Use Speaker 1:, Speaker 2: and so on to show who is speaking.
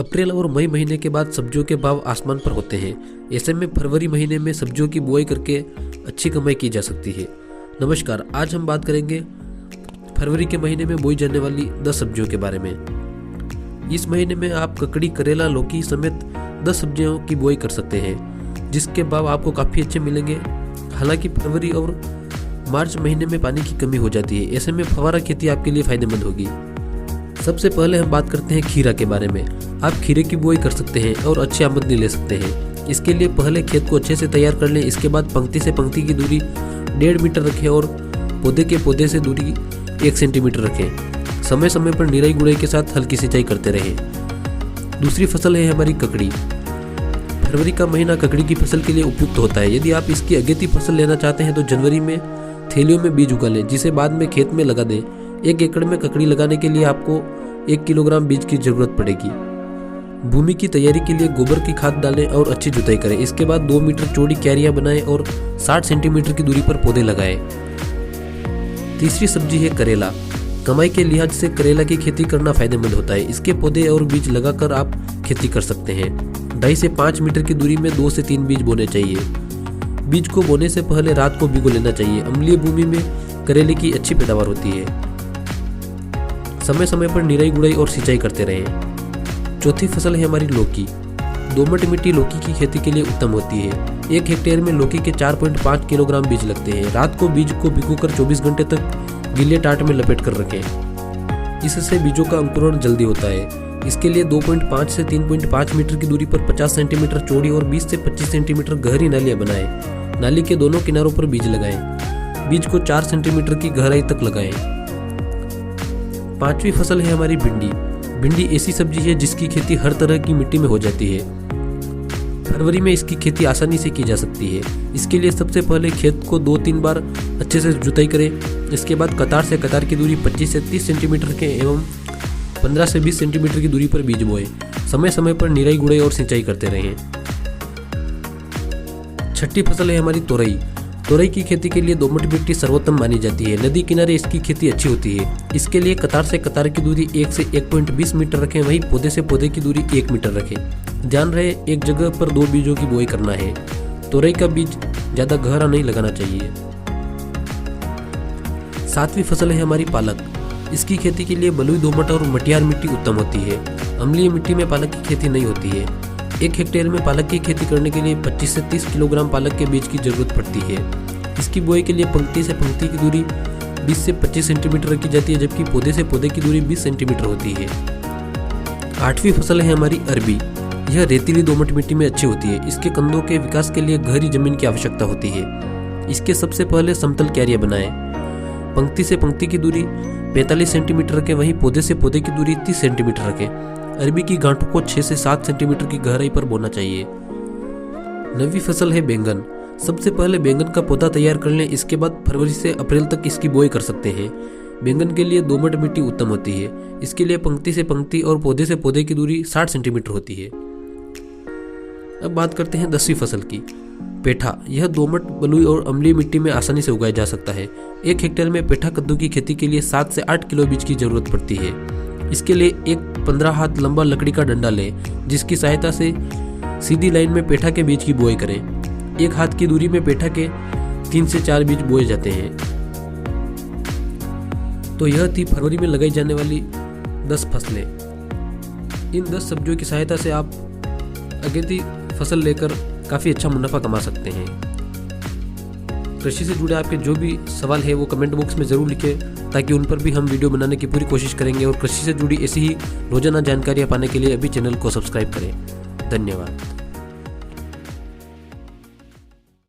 Speaker 1: अप्रैल और मई महीने के बाद सब्जियों के भाव आसमान पर होते हैं। ऐसे में फरवरी महीने में सब्जियों की बुआई करके अच्छी कमाई की जा सकती है। नमस्कार, आज हम बात करेंगे फरवरी के महीने में बोई जाने वाली 10 सब्जियों के बारे में। इस महीने में आप ककड़ी, करेला, लौकी समेत 10 सब्जियों की बुआई कर सकते हैं, जिसके भाव आपको काफ़ी अच्छे मिलेंगे। हालांकि फरवरी और मार्च महीने में पानी की कमी हो जाती है। ऐसे में फव्वारा खेती आपके लिए फायदेमंद होगी। सबसे पहले हम बात करते हैं खीरा के बारे में। आप खीरे की बुआई कर सकते हैं और अच्छी आमदनी ले सकते हैं। इसके लिए पहले खेत को अच्छे से तैयार कर लें। इसके बाद पंक्ति से पंक्ति की दूरी 1.5 मीटर रखें और पौधे के पौधे से दूरी 1 सेंटीमीटर रखें। समय समय पर निराई गुड़ाई के साथ हल्की सिंचाई करते रहें। दूसरी फसल है हमारी ककड़ी। फरवरी का महीना ककड़ी की फसल के लिए उपयुक्त होता है। यदि आप इसकी अगेती फसल लेना चाहते हैं तो जनवरी में थैलियों में बीज उगा लें, जिसे बाद में खेत में लगा दें। 1 एकड़ में ककड़ी लगाने के लिए आपको 1 किलोग्राम बीज की जरूरत पड़ेगी। भूमि की तैयारी के लिए गोबर की खाद डालें और अच्छी जुताई करें। इसके बाद 2 मीटर चौड़ी क्यारियां बनाएं और 60 सेंटीमीटर की दूरी पर पौधे लगाएं। तीसरी सब्जी है करेला। कमाई के लिहाज से करेला की खेती करना फायदेमंद होता है। इसके पौधे और बीज लगाकर आप खेती कर सकते हैं। 2.5 से 5 मीटर की दूरी में 2 से 3 बीज बोने चाहिए। बीज को बोने से पहले रात को भिगो लेना चाहिए। अम्लीय भूमि में करेले की अच्छी पैदावार होती है। समय समय पर निराई गुड़ाई और सिंचाई करते रहें। चौथी फसल है हमारी लौकी। दोमट मिट्टी लौकी की खेती के लिए उत्तम होती है। 1 हेक्टेयर में लौकी के 4.5 किलोग्राम बीज लगते हैं। रात को बीज को भिगोकर 24 घंटे तक गीले टाट में लपेट कर रखें। इससे बीजों का अंकुरण जल्दी होता है। इसके लिए 2.5 से 3.5 मीटर की दूरी पर 50 सेंटीमीटर चौड़ी और 20 से 25 सेंटीमीटर गहरी नालियां बनाएं। नाली के दोनों किनारों पर बीज लगाएं। बीज को 4 सेंटीमीटर की गहराई तक लगाएं। 5वीं फसल है हमारी भिंडी। भिंडी ऐसी सब्जी है जिसकी खेती हर तरह की मिट्टी में हो जाती है। फरवरी में इसकी खेती आसानी से की जा सकती है। इसके लिए सबसे पहले खेत को 2-3 बार अच्छे से जुताई करें। इसके बाद कतार से कतार की दूरी 25 से 30 सेंटीमीटर के एवं 15 से 20 सेंटीमीटर की दूरी पर बीज बोएं। समय समय पर निराई गुड़ाई और सिंचाई करते रहें। 6ठी फसल है हमारी तोरई। तोरई की खेती के लिए दोमट मिट्टी सर्वोत्तम मानी जाती है। नदी किनारे इसकी खेती अच्छी होती है। इसके लिए कतार से कतार की दूरी 1 से 1.20 मीटर रखें। वहीं पौधे से पौधे की दूरी 1 मीटर रखें। ध्यान रहे, एक जगह पर 2 बीजों की बुआई करना है। तोरई का बीज ज्यादा गहरा नहीं लगाना चाहिए। 7वीं फसल है हमारी पालक। इसकी खेती के लिए बलुई, दोमट और मटियार मिट्टी उत्तम होती है। अम्लीय मिट्टी में पालक की खेती नहीं होती है। 1 हेक्टेयर में पालक की खेती करने के लिए 25 से 30 किलोग्राम पालक के बीज की जरूरत पड़ती है। इसकी बुआई के लिए पंक्ति से पंक्ति की दूरी 20 से 25 सेंटीमीटर रखी जाती है, जबकि पौधे से पौधे की दूरी 20 सेंटीमीटर होती है। 8वीं फसल है हमारी अरबी। यह रेतीली दोमट मिट्टी में अच्छी होती है। इसके कंदों के विकास के लिए गहरी जमीन की आवश्यकता होती है। इसके सबसे पहले समतल क्यारियां बनाएं। पंक्ति से पंक्ति की दूरी 45 सेंटीमीटर रखें। वहीं पौधे से पौधे की दूरी 30 सेंटीमीटर रखें। अरबी की गांठों को 6 से 7 सेंटीमीटर की गहराई पर बोना चाहिए। 9वीं फसल है बैंगन। सबसे पहले बैंगन का पौधा तैयार कर लें। इसके बाद फरवरी से अप्रैल तक इसकी बुआई कर सकते हैं। बैंगन के लिए दोमट मिट्टी उत्तम होती है। इसके लिए पंक्ति से पंक्ति और पौधे से पौधे की दूरी 60 सेंटीमीटर होती है। अब बात करते हैं 10वीं फसल की, पेठा। यह दोमट, बलुई और अम्लीय मिट्टी में आसानी से उगाया जा सकता है। 1 हेक्टेयर में पेठा कद्दू की खेती के लिए 7 से 8 किलो बीज की जरूरत पड़ती है। इसके लिए एक 15 हाथ लंबा लकड़ी का डंडा लें, जिसकी सहायता से सीधी लाइन में पेठा के बीज की बुआई करें। 1 हाथ की दूरी में पेठा के 3 से 4 बीज बोए जाते हैं। तो यह थी फरवरी में लगाई जाने वाली 10 फसलें। इन 10 सब्जियों की सहायता से आप अगेती फसल लेकर काफ़ी अच्छा मुनाफा कमा सकते हैं। कृषि से जुड़े आपके जो भी सवाल है वो कमेंट बॉक्स में ज़रूर लिखें, ताकि उन पर भी हम वीडियो बनाने की पूरी कोशिश करेंगे। और कृषि से जुड़ी ऐसी ही रोजाना जानकारियाँ पाने के लिए अभी चैनल को सब्सक्राइब करें। धन्यवाद।